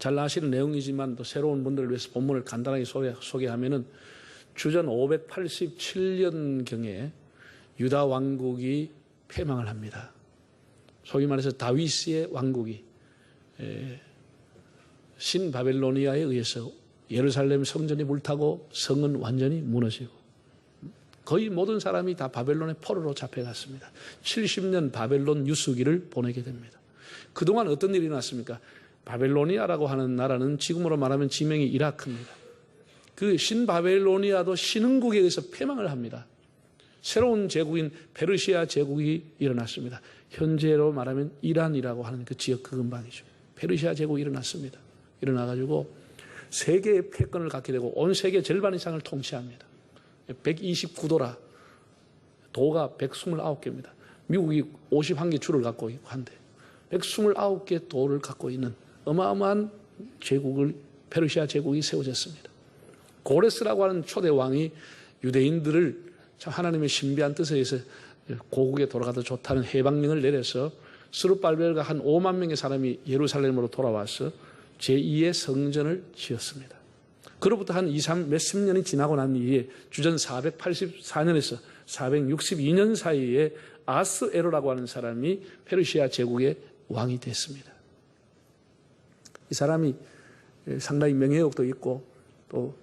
잘 아시는 내용이지만 또 새로운 분들을 위해서 본문을 간단하게 소개하면은 주전 587년경에 유다 왕국이 패망을 합니다. 소위 말해서 다윗의 왕국이 신바벨로니아에 의해서 예루살렘 성전이 불타고 성은 완전히 무너지고 거의 모든 사람이 다 바벨론의 포로로 잡혀갔습니다. 70년 바벨론 유수기를 보내게 됩니다. 그동안 어떤 일이 났습니까? 바벨로니아라고 하는 나라는 지금으로 말하면 지명이 이라크입니다. 그 신바벨로니아도 신흥국에 의해서 패망을 합니다. 새로운 제국인 페르시아 제국이 일어났습니다. 현재로 말하면 이란이라고 하는 그 지역 그 근방이죠. 페르시아 제국이 일어났습니다. 일어나가지고 세계의 패권을 갖게 되고 온 세계 절반 이상을 통치합니다. 129도라 도가 129개입니다. 미국이 51개 주를 갖고 있고 한데 129개 도를 갖고 있는 어마어마한 제국을 페르시아 제국이 세워졌습니다. 고레스라고 하는 초대 왕이 유대인들을 참 하나님의 신비한 뜻에 의해서 고국에 돌아가도 좋다는 해방령을 내려서 스룹발벨과 한 5만 명의 사람이 예루살렘으로 돌아와서 제2의 성전을 지었습니다. 그로부터 한 몇십 년이 지나고 난 이후에 주전 484년에서 462년 사이에 아스에로라고 하는 사람이 페르시아 제국의 왕이 됐습니다. 이 사람이 상당히 명예욕도 있고 또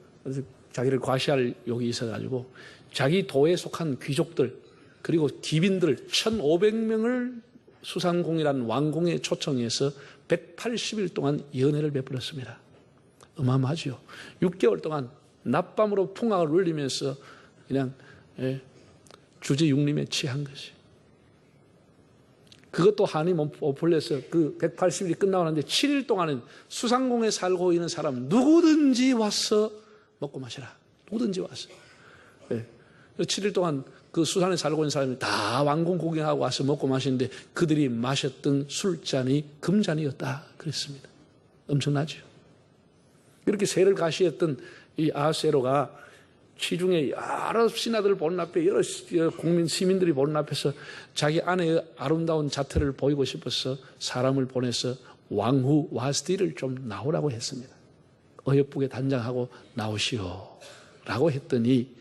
자기를 과시할 욕이 있어가지고 자기 도에 속한 귀족들 그리고 기빈들 1,500명을 수상공이라는 왕궁에 초청해서 180일 동안 연회를 베풀었습니다. 어마어마하죠. 6개월 동안 낮밤으로 풍악을 울리면서 그냥 주지육림에 취한 것이. 그것도 한이 오플레서 그 180일이 끝나고 나는데 7일 동안은 수상공에 살고 있는 사람 누구든지 와서 먹고 마시라. 누구든지 와서. 7일 동안 그 수산에 살고 있는 사람이 다 왕궁 구경하고 와서 먹고 마시는데 그들이 마셨던 술잔이 금잔이었다 그랬습니다. 엄청나죠. 이렇게 세를 가시했던 이 아하스에로가 시중에 여러 신하들 보는 앞에 여러 국민 시민들이 보는 앞에서 자기 아내의 아름다운 자태를 보이고 싶어서 사람을 보내서 왕후 와스디를 좀 나오라고 했습니다. 어여쁘게 단장하고 나오시오 라고 했더니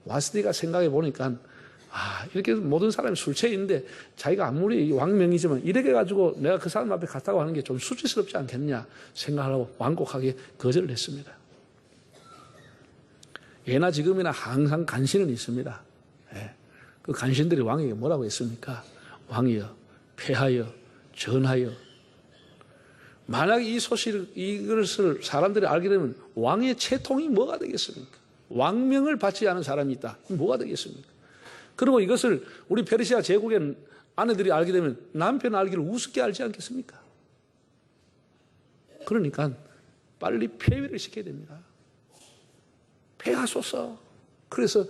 와스디가 생각해 보니까 이렇게 모든 사람이 술 취했는데 자기가 아무리 왕명이지만 이렇게 가지고 내가 그 사람 앞에 갔다고 하는 게 좀 수치스럽지 않겠냐 생각하고 완곡하게 거절을 했습니다. 예나 지금이나 항상 간신은 있습니다. 그 간신들이 왕에게 뭐라고 했습니까? 왕이여, 폐하여, 전하여. 만약 이 소식, 이것을 사람들이 알게 되면 왕의 채통이 뭐가 되겠습니까? 왕명을 받지 않은 사람이 있다. 뭐가 되겠습니까? 그리고 이것을 우리 페르시아 제국의 아내들이 알게 되면 남편 알기를 우습게 알지 않겠습니까? 그러니까 빨리 폐위를 시켜야 됩니다. 폐하소서. 그래서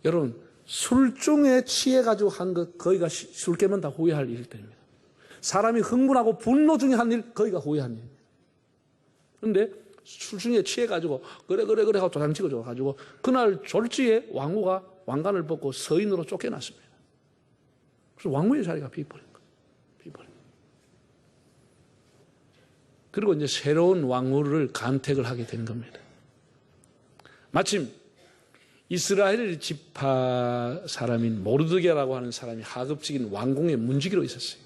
여러분 술중에 취해가지고 한 것 거기가 술 깨면 다 후회할 일들입니다. 사람이 흥분하고 분노 중에 한 일 거기가 후회한 일입니다. 그런데 술중에 취해가지고 그래 하고 도장 찍어줘가지고 그날 졸지에 왕후가 왕관을 벗고 서인으로 쫓겨났습니다. 그래서 왕후의 자리가 비버린 거예요. 비버린. 그리고 이제 새로운 왕후를 간택을 하게 된 겁니다. 마침 이스라엘 지파 사람인 모르드게라고 하는 사람이 하급직인 왕궁의 문지기로 있었어요.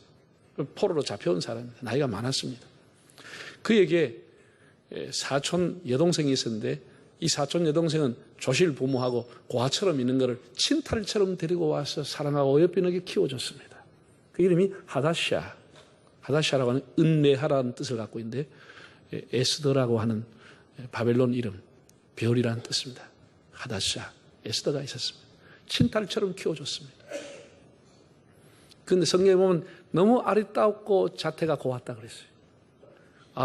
포로로 잡혀온 사람입니다. 나이가 많았습니다. 그에게 사촌 여동생이 있었는데 이 사촌 여동생은 조실 부모하고 고아처럼 있는 것을 친탈처럼 데리고 와서 사랑하고 어여삐하게 키워줬습니다. 그 이름이 하다샤라고 하는 은혜하라는 뜻을 갖고 있는데 에스더라고 하는 바벨론 이름 별이라는 뜻입니다. 하다샤, 에스더가 있었습니다. 친딸처럼 키워줬습니다. 그런데 성경에 보면 너무 아리따웠고 자태가 고왔다 그랬어요.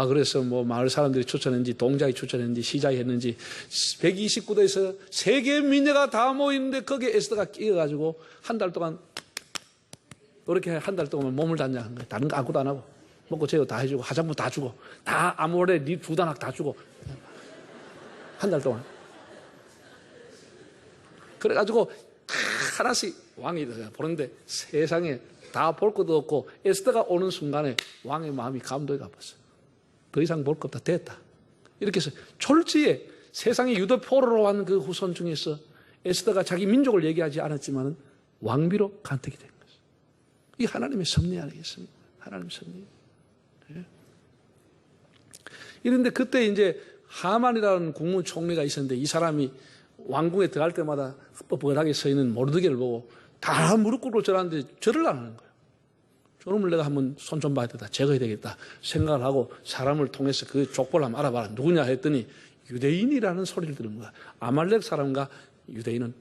그래서 뭐 마을 사람들이 추천했는지 동작이 추천했는지 시작이 했는지 129도에서 세계 민녀가 다 모이는데 거기에 에스더가 끼어가지고 한 달 동안 그렇게 한 달 동안 몸을 단장한 거예요. 다른 거 아무것도 안 하고 먹고 재워 다 해주고 화장품 다 주고 다 아무래 네 두다낙 다 주고 한 달 동안 그래가지고 하나씩 왕이 보는데 세상에 다 볼 것도 없고 에스더가 오는 순간에 왕의 마음이 감동이 갚았어요. 더 이상 볼 것 없다. 됐다. 이렇게 해서 졸지에 세상의 유대 포로로 한 그 후손 중에서 에스더가 자기 민족을 얘기하지 않았지만 왕비로 간택이 된 것이죠. 이 하나님의 섭리 아니겠습니까? 하나님의 섭리. 네. 이런데 그때 이제 하만이라는 국무총리가 있었는데 이 사람이 왕궁에 들어갈 때마다 뻣뻣하게 서 있는 모르드게를 보고 다 무릎 꿇고 절하는데 절을 안 하는 거예요. 저놈을 내가 한번 손 좀 봐야 되겠다. 제거해야 되겠다. 생각을 하고 사람을 통해서 그 족보를 한번 알아봐라. 누구냐 했더니 유대인이라는 소리를 들은 거야. 아말렉 사람과 유대인은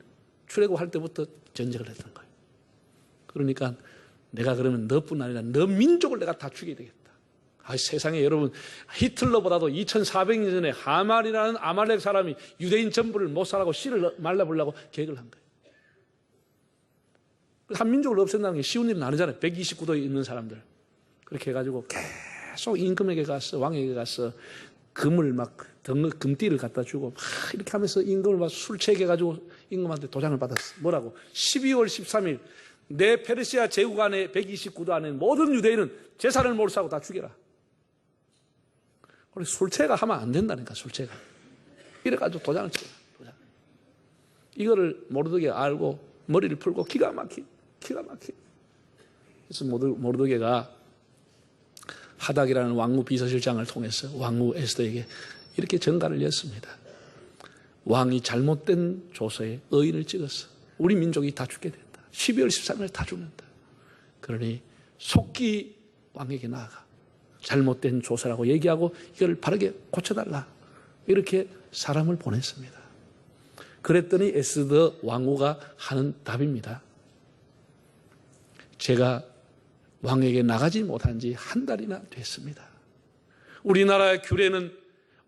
출애굽할 때부터 전쟁을 했던 거예요. 그러니까 내가 그러면 너뿐 아니라 너 민족을 내가 다 죽여야 되겠다. 세상에 여러분 히틀러보다도 2400년 전에 하만이라는 아말렉 사람이 유대인 전부를 못 살라고 씨를 말라보려고 계획을 한 거예요. 한 민족을 없앤다는 게 쉬운 일은 아니잖아요. 129도에 있는 사람들. 그렇게 해가지고 계속 임금에게 가서 왕에게 가서 금을 막 금띠를 갖다 주고 막 이렇게 하면서 임금을 막 술 취해가지고 임금한테 도장을 받았어. 뭐라고? 12월 13일 내 페르시아 제국 안에 129도 안에 모든 유대인은 제사를 몰수하고 다 죽여라. 우리 술취가 하면 안 된다니까. 술취가 이래가지고 도장을 찍어라. 도장. 이거를 모르드게가 알고 머리를 풀고 기가 막히. 그래서 모르드게가 하닥이라는 왕후 비서실장을 통해서 왕후 에스더에게 이렇게 전가를 냈습니다. 왕이 잘못된 조서에 의인을 찍었어. 우리 민족이 다 죽게 된다. 12월 13일 다 죽는다. 그러니 속기 왕에게 나아가 잘못된 조서라고 얘기하고 이걸 바르게 고쳐달라. 이렇게 사람을 보냈습니다. 그랬더니 에스더 왕후가 하는 답입니다. 제가 왕에게 나가지 못한 지 한 달이나 됐습니다. 우리나라의 규례는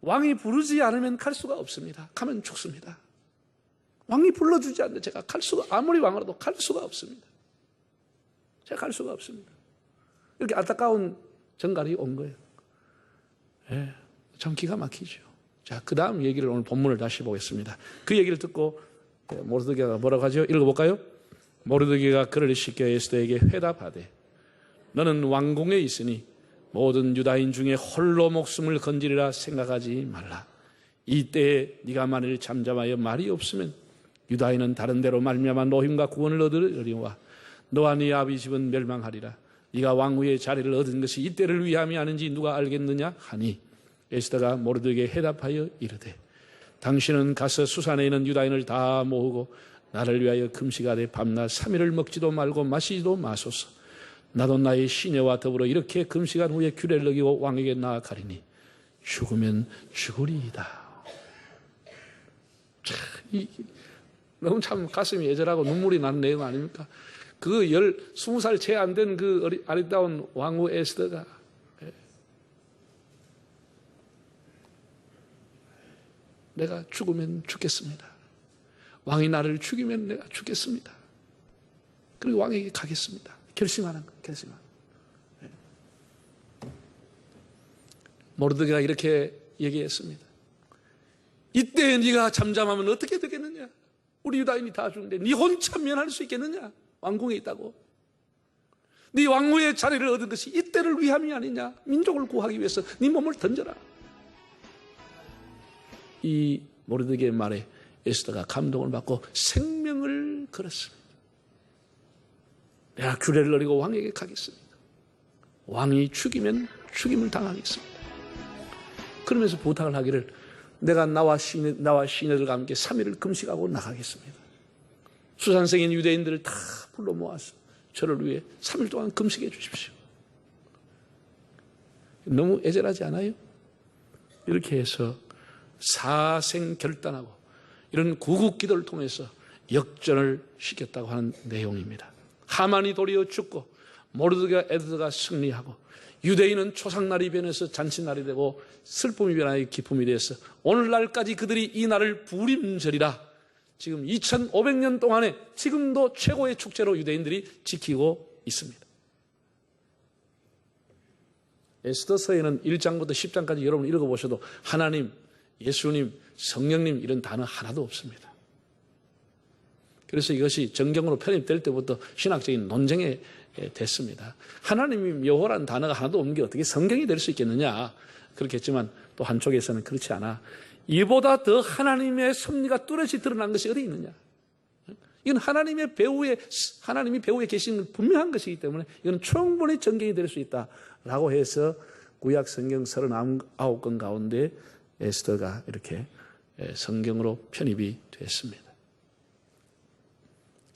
왕이 부르지 않으면 갈 수가 없습니다. 가면 죽습니다. 왕이 불러주지 않는데 제가 갈 수가, 아무리 왕으로도 갈 수가 없습니다. 제가 갈 수가 없습니다. 이렇게 안타까운 전갈이 온 거예요. 예, 참 기가 막히죠. 자, 그 다음 얘기를 오늘 본문을 다시 보겠습니다. 그 얘기를 듣고 모르드게가 뭐라고 하죠? 읽어볼까요? 모르드게가 그를 시켜 에스더에게 회답하되 너는 왕궁에 있으니 모든 유다인 중에 홀로 목숨을 건지리라 생각하지 말라. 이때에 네가 만일 잠잠하여 말이 없으면 유다인은 다른 데로 말미암아 노임과 구원을 얻으리와 너와 네 아비 집은 멸망하리라. 네가 왕후의 자리를 얻은 것이 이때를 위함이 아닌지 누가 알겠느냐 하니 에스더가 모르드게에게 해답하여 이르되 당신은 가서 수산에 있는 유다인을 다 모으고 나를 위하여 금식하되 밤낮 3일을 먹지도 말고 마시지도 마소서. 나도 나의 시녀와 더불어 이렇게 금식한 후에 규례를 어기고 왕에게 나아가리니 죽으면 죽으리이다. 너무 참 가슴이 애절하고 눈물이 나는 내용 아닙니까? 그 20살 채 안 된 그 아리따운 왕후 에스더가 내가 죽으면 죽겠습니다. 왕이 나를 죽이면 내가 죽겠습니다. 그리고 왕에게 가겠습니다. 결심하는 거예요. 결심하는 거예요. 모르드게가 이렇게 얘기했습니다. 이때 네가 잠잠하면 어떻게 되겠느냐? 우리 유다인이 다 죽는데 네 혼자 면할 수 있겠느냐? 왕궁에 있다고. 네 왕후의 자리를 얻은 것이 이때를 위함이 아니냐? 민족을 구하기 위해서 네 몸을 던져라. 이 모르드게의 말에 에스더가 감동을 받고 생명을 걸었습니다. 내가 규례를 어기고 왕에게 가겠습니다. 왕이 죽이면 죽임을 당하겠습니다. 그러면서 부탁을 하기를 내가 나와 시녀들과 함께 3일을 금식하고 나가겠습니다. 수산생인 유대인들을 다 불러 모아서 저를 위해 3일 동안 금식해 주십시오. 너무 애절하지 않아요? 이렇게 해서 사생결단하고 이런 구국기도를 통해서 역전을 시켰다고 하는 내용입니다. 하만이 도리어 죽고 모르드게가 에스더가 승리하고 유대인은 초상날이 변해서 잔치날이 되고 슬픔이 변하여 기쁨이 되어서 오늘날까지 그들이 이 날을 부림절이라 지금 2500년 동안에 지금도 최고의 축제로 유대인들이 지키고 있습니다. 에스더서에는 1장부터 10장까지 여러분 읽어보셔도 하나님, 예수님, 성령님 이런 단어 하나도 없습니다. 그래서 이것이 정경으로 편입될 때부터 신학적인 논쟁에 됐습니다. 하나님이 여호와라는 단어가 하나도 없는 게 어떻게 성경이 될 수 있겠느냐. 그렇겠지만 또 한쪽에서는 그렇지 않아. 이보다 더 하나님의 섭리가 뚜렷이 드러난 것이 어디 있느냐. 이건 하나님이 배후에 계신 분명한 것이기 때문에 이건 충분히 정경이 될 수 있다라고 해서 구약 성경 39권 가운데 에스더가 이렇게 성경으로 편입이 됐습니다.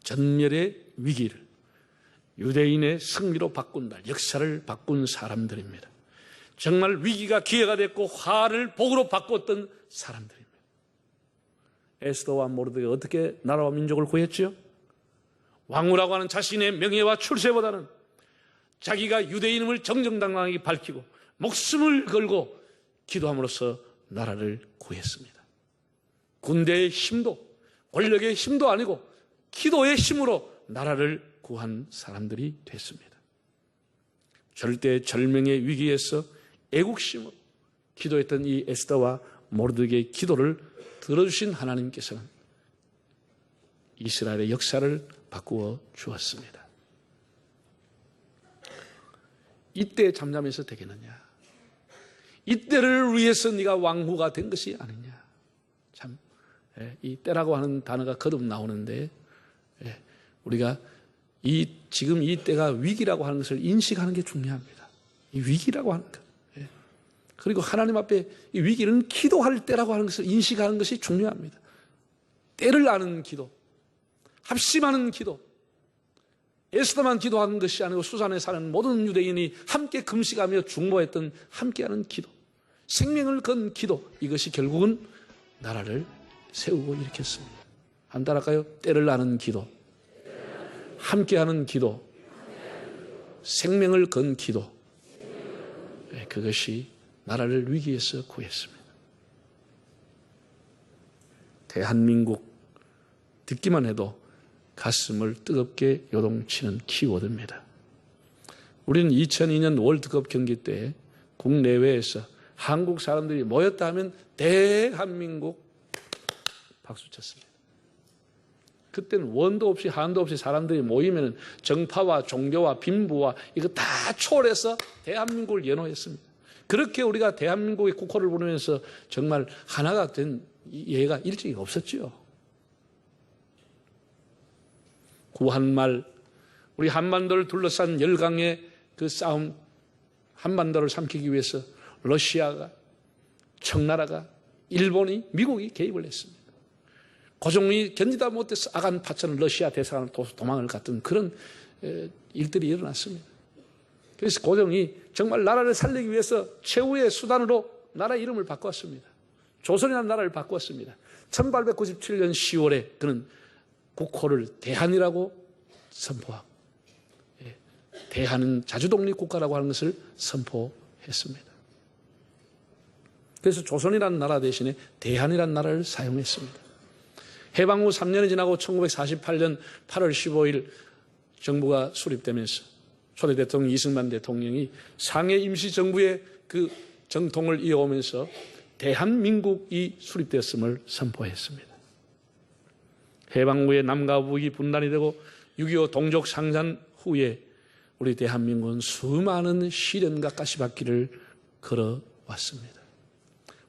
전멸의 위기를 유대인의 승리로 바꾼다. 역사를 바꾼 사람들입니다. 정말 위기가 기회가 됐고 화를 복으로 바꿨던 사람들입니다. 에스더와 모르드가 어떻게 나라와 민족을 구했지요? 왕후라고 하는 자신의 명예와 출세보다는 자기가 유대인임을 정정당당하게 밝히고 목숨을 걸고 기도함으로써 나라를 구했습니다. 군대의 힘도 권력의 힘도 아니고 기도의 힘으로 나라를 구한 사람들이 됐습니다. 절대절명의 위기에서 애국심으로 기도했던 이 에스더와 모르드게의 기도를 들어주신 하나님께서는 이스라엘의 역사를 바꾸어 주었습니다. 이때 잠잠해서 되겠느냐? 이때를 위해서 네가 왕후가 된 것이 아니냐? 참, 이 때라고 하는 단어가 거듭 나오는데 우리가 지금 이 때가 위기라고 하는 것을 인식하는 게 중요합니다. 이 위기라고 하는 것. 그리고 하나님 앞에 이 위기는 기도할 때라고 하는 것을 인식하는 것이 중요합니다. 때를 아는 기도, 합심하는 기도, 에스더만 기도하는 것이 아니고 수산에 사는 모든 유대인이 함께 금식하며 중보했던 함께하는 기도, 생명을 건 기도, 이것이 결국은 나라를 세우고 일으켰습니다. 한 달 할까요? 때를 아는 기도, 함께하는 기도, 생명을 건 기도, 그것이 나라를 위기에서 구했습니다. 대한민국 듣기만 해도 가슴을 뜨겁게 요동치는 키워드입니다. 우리는 2002년 월드컵 경기 때 국내외에서 한국 사람들이 모였다 하면 대한민국 박수 쳤습니다. 그때는 원도 없이 한도 없이 사람들이 모이면 정파와 종교와 빈부와 이거 다 초월해서 대한민국을 연호했습니다. 그렇게 우리가 대한민국의 국호를 부르면서 정말 하나가 된 예가 일찍이 없었죠. 구한말, 우리 한반도를 둘러싼 열강의 그 싸움, 한반도를 삼키기 위해서 러시아가, 청나라가, 일본이, 미국이 개입을 했습니다. 고종이 견디다 못해서 아간 파천 러시아 대사관을 도망을 갔던 그런 일들이 일어났습니다. 그래서 고종이 정말 나라를 살리기 위해서 최후의 수단으로 나라 이름을 바꿨습니다. 조선이라는 나라를 바꿨습니다. 1897년 10월에 그는 국호를 대한이라고 선포하고 대한은 자주독립국가라고 하는 것을 선포했습니다. 그래서 조선이라는 나라 대신에 대한이라는 나라를 사용했습니다. 해방 후 3년이 지나고 1948년 8월 15일 정부가 수립되면서 초대 대통령 이승만 대통령이 상해 임시정부의 그 정통을 이어오면서 대한민국이 수립되었음을 선포했습니다. 해방 후에 남과 북이 분단이 되고 6.25 동족 상산 후에 우리 대한민국은 수많은 시련과 가시밭길을 걸어왔습니다.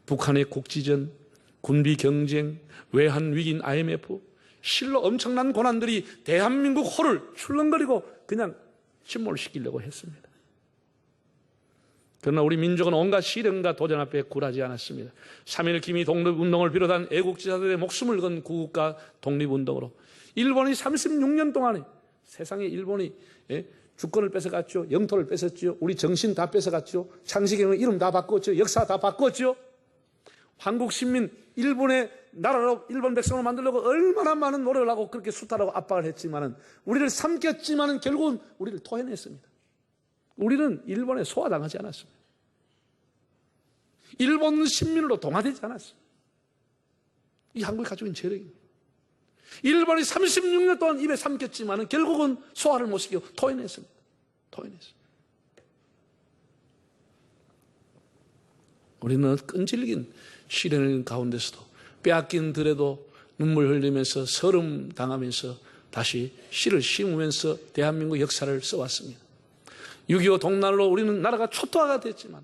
북한의 국지전, 군비 경쟁, 외환 위기인 IMF, 실로 엄청난 고난들이 대한민국 호를 출렁거리고 그냥 침몰시키려고 했습니다. 그러나 우리 민족은 온갖 시련과 도전 앞에 굴하지 않았습니다. 3.1 기미 독립운동을 비롯한 애국지사들의 목숨을 건 구국가 독립운동으로 일본이 36년 동안에 세상에 일본이 주권을 뺏어갔죠. 영토를 뺏었죠. 우리 정신 다 뺏어갔죠. 창시경은 이름 다 바꿨죠. 역사 다 바꿨죠. 한국 시민 일본의 나라로 일본 백성을 만들려고 얼마나 많은 노력을 하고 그렇게 수탈하고 압박을 했지만은 우리를 삼켰지만은 결국은 우리를 토해냈습니다. 우리는 일본에 소화당하지 않았습니다. 일본 식민으로 동화되지 않았습니다. 이 한국이 가지고 있는 재력입니다. 일본이 36년 동안 입에 삼켰지만은 결국은 소화를 못 시키고 토해냈습니다. 토해냈습니다. 우리는 끈질긴 시련 가운데서도 빼앗긴 들에도 눈물 흘리면서 서름 당하면서 다시 씨를 심으면서 대한민국 역사를 써왔습니다. 6.25 동날로 우리는 나라가 초토화가 됐지만,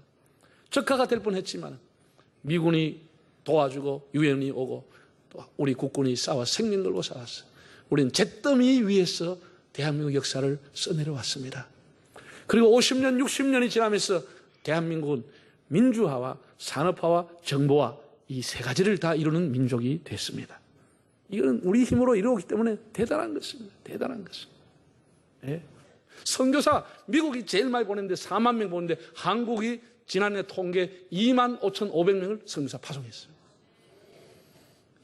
적화가 될 뻔했지만 미군이 도와주고 유엔이 오고 또 우리 국군이 싸워 생명 걸고 싸웠어요. 우리는 잿더미 위에서 대한민국 역사를 써내려왔습니다. 그리고 50년, 60년이 지나면서 대한민국은 민주화와 산업화와 정보화 이 세 가지를 다 이루는 민족이 됐습니다. 이거는 우리 힘으로 이루었기 때문에 대단한 것입니다. 대단한 것입니다. 예. 선교사 미국이 제일 많이 보냈는데 4만 명 보냈는데 한국이 지난해 통계 25,500명을 선교사 파송했어요.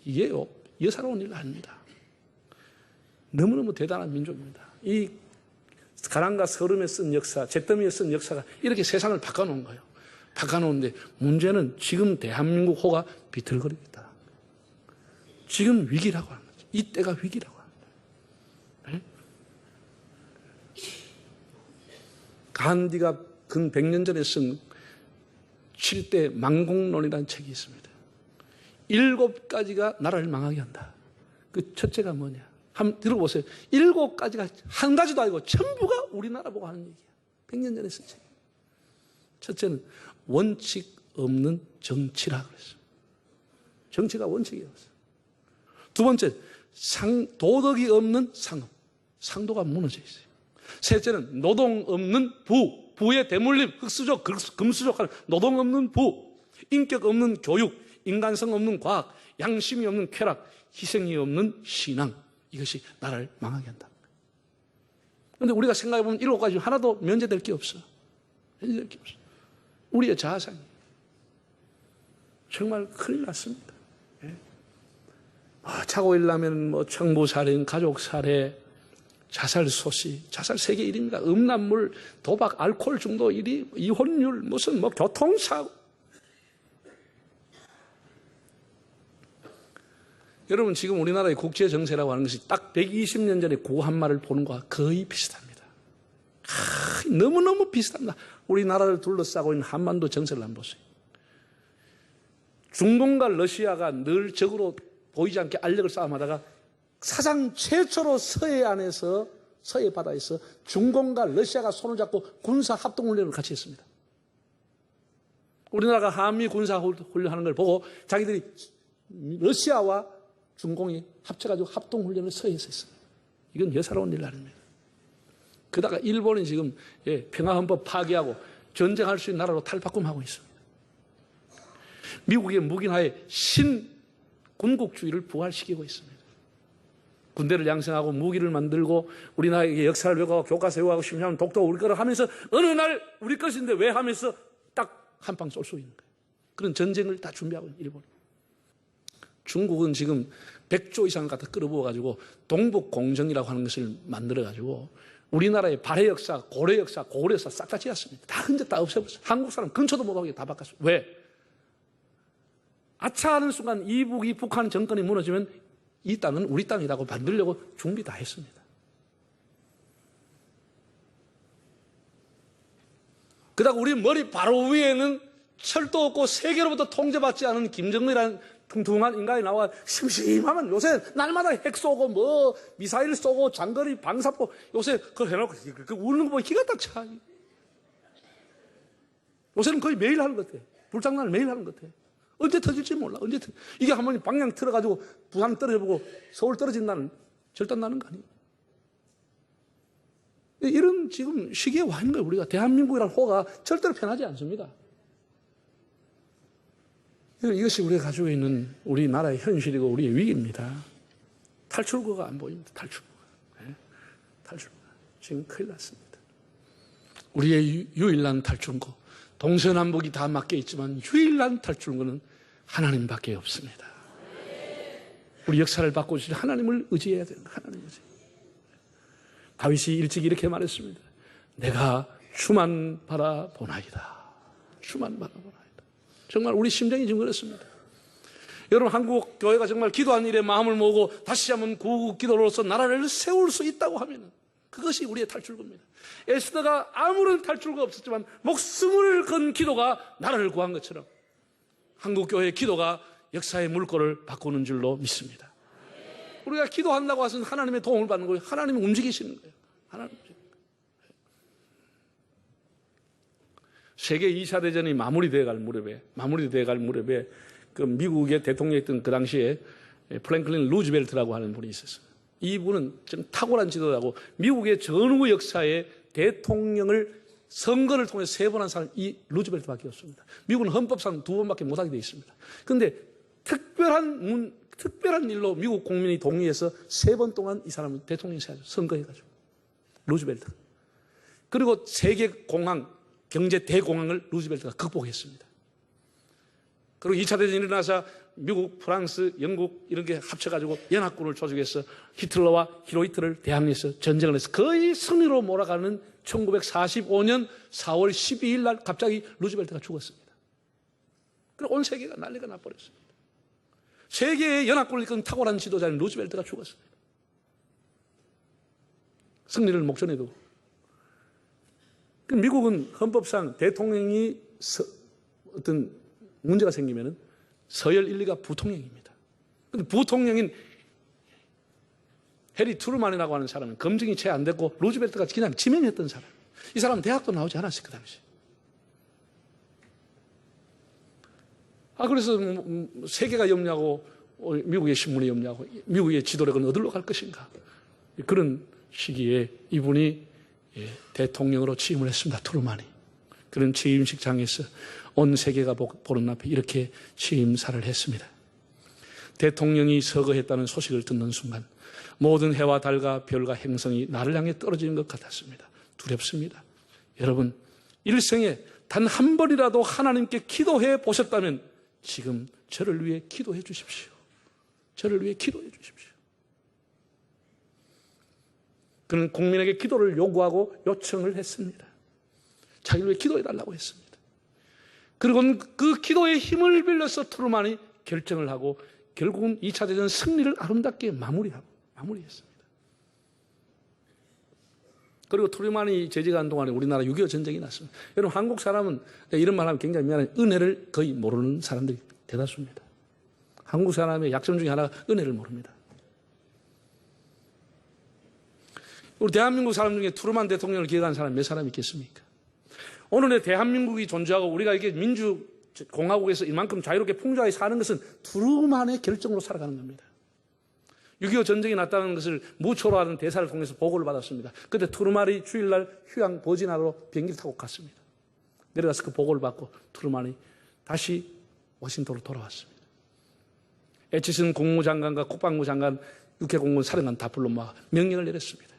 이게요, 여사로운 일 아닙니다. 너무너무 대단한 민족입니다. 이 가랑과 서름에 쓴 역사, 잿더미에 쓴 역사가 이렇게 세상을 바꿔놓은 거예요. 바꿔놓은데 문제는 지금 대한민국 호가 비틀거리고 있다. 지금 위기라고 하는 거죠. 이때가 위기라고 하는 거예요. 네? 간디가 근 100년 전에 쓴 7대 망국론이라는 책이 있습니다. 7가지가 나라를 망하게 한다. 그 첫째가 뭐냐? 한번 들어보세요. 7가지가 한 가지도 아니고 전부가 우리나라 보고 하는 얘기야. 100년 전에 쓴 책. 첫째는 원칙 없는 정치라 그랬어요. 정치가 원칙이 없어요. 두 번째, 도덕이 없는 상업. 상도가 무너져 있어요. 셋째는 노동 없는 부. 부의 대물림, 흑수저, 금수저 하는 노동 없는 부. 인격 없는 교육, 인간성 없는 과학, 양심이 없는 쾌락, 희생이 없는 신앙. 이것이 나라를 망하게 한다. 그런데 우리가 생각해보면 7가지 하나도 면제될 게 없어. 면제될 게 없어. 우리의 자아상이. 정말 큰일 났습니다. 예. 차고 일라면 청부살인, 가족살해, 자살 소식, 자살 세계 1위입니다. 음란물, 도박, 알코올 중독 1위, 이혼율, 무슨 교통사고. 여러분 지금 우리나라의 국제 정세라고 하는 것이 딱 120년 전에 고한말을 보는 것과 거의 비슷합니다. 너무너무 비슷합니다. 우리나라를 둘러싸고 있는 한반도 정세를 한번 보세요. 중동과 러시아가 늘 적으로 보이지 않게 알력을 싸움하다가 사상 최초로 서해 바다에서 중공과 러시아가 손을 잡고 군사 합동훈련을 같이 했습니다. 우리나라가 한미 군사 훈련하는 걸 보고 자기들이 러시아와 중공이 합쳐가지고 합동훈련을 서해에서 했습니다. 이건 여사로운 일 아닙니다. 그러다가 일본이 지금 평화헌법 파기하고 전쟁할 수 있는 나라로 탈바꿈하고 있습니다. 미국의 무기하에 신군국주의를 부활시키고 있습니다. 군대를 양성하고 무기를 만들고 우리나라에게 역사를 배우고 교과서 외우고 심리하면 독도 우리 거를 하면서 어느 날 우리 것인데 왜 하면서 딱 한 방 쏠 수 있는 거예요. 그런 전쟁을 다 준비하고 있는 일본. 중국은 지금 100조 이상을 갖다 끌어부어가지고 동북공정이라고 하는 것을 만들어가지고 우리나라의 발해 역사, 고려 역사, 고구려 역사 싹 다 지었습니다. 다 흔적 다 없애버렸어요. 한국 사람 근처도 못하게 다 바꿨어요. 왜? 아차 하는 순간 이북이 북한 정권이 무너지면 이 땅은 우리 땅이라고 만들려고 준비 다 했습니다. 그러다가 우리 머리 바로 위에는 철도 없고 세계로부터 통제받지 않은 김정은이라는 퉁퉁한 인간이 나와 심심하면 요새 날마다 핵 쏘고 미사일 쏘고 장거리 방사포 요새 그걸 해놓고 우는 거 보면 기가 딱 차. 요새는 거의 매일 하는 것 같아. 불장난을 매일 하는 것 같아. 언제 터질지 몰라. 이게 한 번 방향 틀어가지고 부산 떨어져보고 서울 떨어진다는 절단 나는 거 아니에요. 이런 지금 시기에 와 있는 거예요. 우리가 대한민국이라는 호가 절대로 편하지 않습니다. 이것이 우리가 가지고 있는 우리나라의 현실이고 우리의 위기입니다. 탈출구가 안 보입니다. 탈출구가. 네? 탈출구가. 지금 큰일 났습니다. 우리의 유일한 탈출구. 동서남북이 다 맡겨 있지만 유일한 탈출구는 하나님밖에 없습니다. 우리 역사를 바꿔주실 하나님을 의지해야 됩니다. 하나님을 의지. 다윗이 일찍 이렇게 말했습니다. 내가 주만 바라보나이다. 주만 바라보나이다. 정말 우리 심정이 지금 그렇습니다. 여러분 한국 교회가 정말 기도한 일에 마음을 모으고 다시 한번 구국 기도로서 나라를 세울 수 있다고 하면 그것이 우리의 탈출구입니다. 에스더가 아무런 탈출구가 없었지만 목숨을 건 기도가 나라를 구한 것처럼 한국 교회의 기도가 역사의 물꼬를 바꾸는 줄로 믿습니다. 우리가 기도한다고 해서 하나님의 도움을 받는 거예요. 하나님이 움직이시는 거예요. 하나님. 세계 2차 대전이 마무리되어 갈 무렵에 그 미국의 대통령이었던 그 당시에 프랭클린 루즈벨트라고 하는 분이 있었어요. 이분은 좀 탁월한 지도자고 미국의 전후 역사에 대통령을 선거를 통해서 3번 한 사람이 이 루즈벨트밖에 없습니다. 미국은 헌법상 2번밖에 못하게 되어 있습니다. 그런데 특별한 일로 미국 국민이 동의해서 3번 동안 이 사람은 대통령이 선거해가지고 루즈벨트. 그리고 세계 공황, 경제 대공황을 루즈벨트가 극복했습니다. 그리고 2차 대전이 일어나서 미국, 프랑스, 영국 이런 게 합쳐가지고 연합군을 조직해서 히틀러와 히로히트를 대항해서 전쟁을 해서 거의 승리로 몰아가는 1945년 4월 12일 날 갑자기 루즈벨트가 죽었습니다. 그리고 온 세계가 난리가 나버렸습니다. 세계의 연합군을 이끈 탁월한 지도자인 루즈벨트가 죽었습니다. 승리를 목전에 두고. 미국은 헌법상 대통령이 어떤 문제가 생기면은 서열 1, 2가 부통령입니다. 그런데 부통령인 해리 트루만이라고 하는 사람은 검증이 채 안 됐고 루즈벨트가 그냥 지명했던 사람. 이 사람은 대학도 나오지 않았어요, 그 당시. 그래서 세계가 염려하고 미국의 신문이 염려하고 미국의 지도력은 어디로 갈 것인가. 그런 시기에 이분이 대통령으로 취임을 했습니다, 트루만이. 그런 취임식장에서 온 세계가 보는 앞에 이렇게 취임사를 했습니다. 대통령이 서거했다는 소식을 듣는 순간 모든 해와 달과 별과 행성이 나를 향해 떨어지는 것 같았습니다. 두렵습니다. 여러분, 일생에 단 한 번이라도 하나님께 기도해 보셨다면 지금 저를 위해 기도해 주십시오. 저를 위해 기도해 주십시오. 그는 국민에게 기도를 요구하고 요청을 했습니다. 자기를 위해 기도해 달라고 했습니다. 그리고 그 기도의 힘을 빌려서 트루만이 결정을 하고 결국은 2차 대전 승리를 아름답게 마무리했습니다. 그리고 트루만이 재직한 동안에 우리나라 6.25 전쟁이 났습니다. 여러분, 한국 사람은 이런 말 하면 굉장히 미안해요. 은혜를 거의 모르는 사람들이 대다수입니다. 한국 사람의 약점 중에 하나가 은혜를 모릅니다. 우리 대한민국 사람 중에 트루만 대통령을 기억하는 사람 몇 사람 있겠습니까? 오늘의 대한민국이 존재하고 우리가 이게 민주공화국에서 이만큼 자유롭게 풍조하게 사는 것은 트루만의 결정으로 살아가는 겁니다. 6.25 전쟁이 났다는 것을 무초로하는 대사를 통해서 보고를 받았습니다. 그때 트루만이 주일날 휴양 버지나로 비행기를 타고 갔습니다. 내려가서 그 보고를 받고 트루만이 다시 워싱턴으로 돌아왔습니다. 애치슨 국무장관과 국방부 장관, 육해공군 사령관 다 불러 모아 명령을 내렸습니다.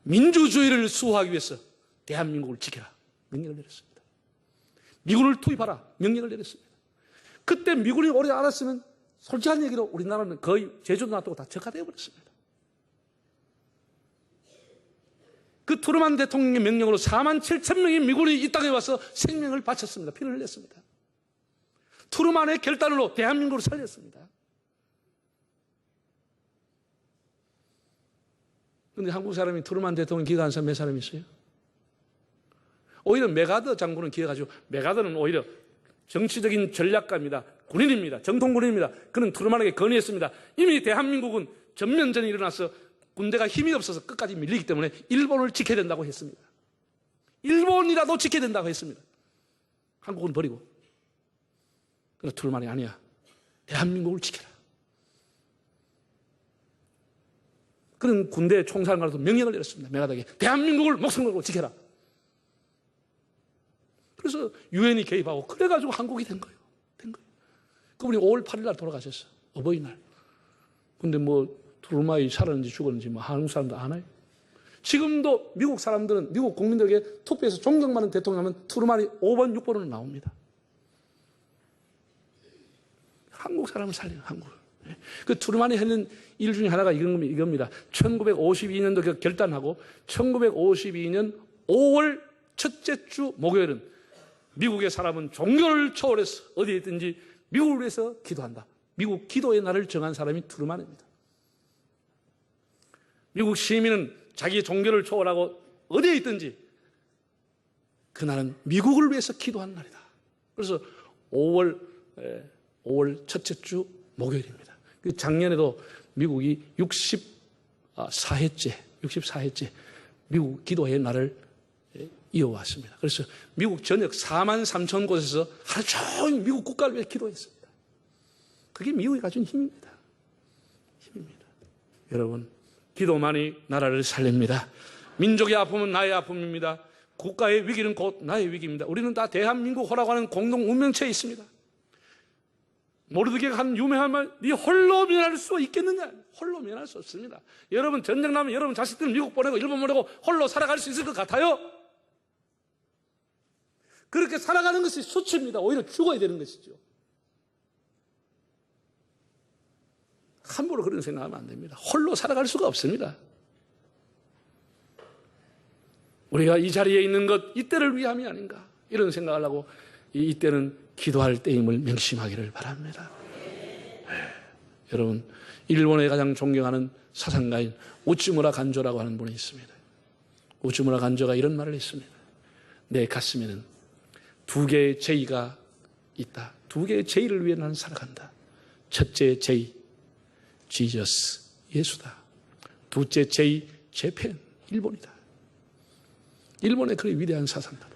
민주주의를 수호하기 위해서 대한민국을 지켜라. 명령을 내렸습니다. 미군을 투입하라. 명령을 내렸습니다. 그때 미군이 오래 알았으면 솔직한 얘기로 우리나라는 거의 제주도 놔두고 다 적화되어 버렸습니다. 그 트루만 대통령의 명령으로 4만 7천 명의 미군이 이 땅에 와서 생명을 바쳤습니다. 피를 흘렸습니다. 트루만의 결단으로 대한민국을 살렸습니다. 그런데 한국 사람이 트루만 대통령 기억하는 사람 몇 사람 있어요? 오히려 메가더 장군은 기억하죠. 메가더는 오히려 정치적인 전략가입니다. 군인입니다. 정통 군인입니다. 그는 트루만에게 건의했습니다. 이미 대한민국은 전면전이 일어나서 군대가 힘이 없어서 끝까지 밀리기 때문에 일본을 지켜야 된다고 했습니다. 일본이라도 지켜야 된다고 했습니다. 한국은 버리고. 그러나 트루만이 아니야. 대한민국을 지켜라. 그런 군대 총사령관으로서 명령을 내렸습니다. 메가더에게 대한민국을 목숨 걸고 지켜라. 그래서 유엔이 개입하고 그래가지고 한국이 된 거예요. 그분이 5월 8일 날 돌아가셨어요. 어버이날. 근데 트루만이 살았는지 죽었는지 한국 사람도 아나요? 지금도 미국 사람들은, 미국 국민들에게 투표해서 존경받는 대통령하면 트루만이 5번, 6번으로 나옵니다. 한국 사람을 살리는 한국을. 그 트루만이 하는 일 중에 하나가 이겁니다. 1952년도 결단하고 1952년 5월 첫째 주 목요일은 미국의 사람은 종교를 초월해서 어디에 있든지 미국을 위해서 기도한다. 미국 기도의 날을 정한 사람이 트루만입니다. 미국 시민은 자기의 종교를 초월하고 어디에 있든지 그날은 미국을 위해서 기도하는 날이다. 그래서 5월 첫째 주 목요일입니다. 작년에도 미국이 64회째 미국 기도의 날을 이어왔습니다. 그래서 미국 전역 4만 3천 곳에서 하루 종일 미국 국가를 위해 기도했습니다. 그게 미국이 가진 힘입니다. 여러분, 기도만이 나라를 살립니다. 민족의 아픔은 나의 아픔입니다. 국가의 위기는 곧 나의 위기입니다. 우리는 다 대한민국호라고 하는 공동 운명체에 있습니다. 모르드게가 한 유명한 말, 네 홀로 면할 수 있겠느냐? 홀로 면할 수 없습니다. 여러분 전쟁 나면 여러분 자식들 미국 보내고 일본 보내고 홀로 살아갈 수 있을 것 같아요? 그렇게 살아가는 것이 수치입니다. 오히려 죽어야 되는 것이죠. 함부로 그런 생각하면 안 됩니다. 홀로 살아갈 수가 없습니다. 우리가 이 자리에 있는 것, 이때를 위함이 아닌가 이런 생각을 하고 이때는 기도할 때임을 명심하기를 바랍니다. 여러분, 일본에 가장 존경하는 사상가인 우츠무라 간조라고 하는 분이 있습니다. 우츠무라 간조가 이런 말을 했습니다. 내 가슴에는 두 개의 제의가 있다. 두 개의 제의를 위해 나는 살아간다. 첫째 제의, 지저스, 예수다. 둘째 제의, 재팬, 일본이다. 일본의 그리 위대한 사상가로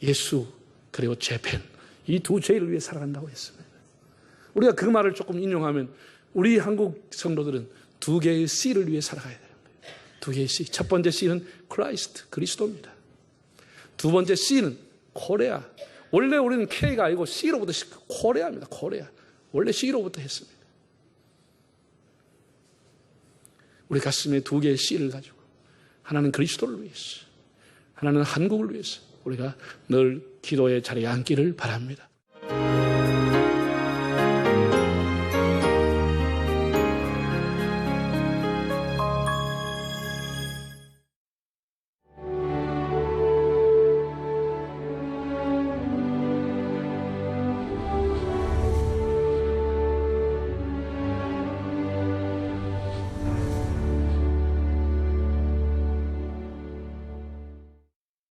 예수 그리고 재팬, 이 두 제의를 위해 살아간다고 했습니다. 우리가 그 말을 조금 인용하면 우리 한국 성도들은 두 개의 C를 위해 살아가야 돼요. 두 개의 C. 첫 번째 C는 크라이스트, 그리스도입니다. 두 번째 C는 코레아. 원래 우리는 K가 아니고 C로부터 코레아입니다. 코레아. 원래 C로부터 했습니다. 우리 가슴에 두 개의 C를 가지고 하나는 그리스도를 위해서, 하나는 한국을 위해서 우리가 늘 기도의 자리에 앉기를 바랍니다.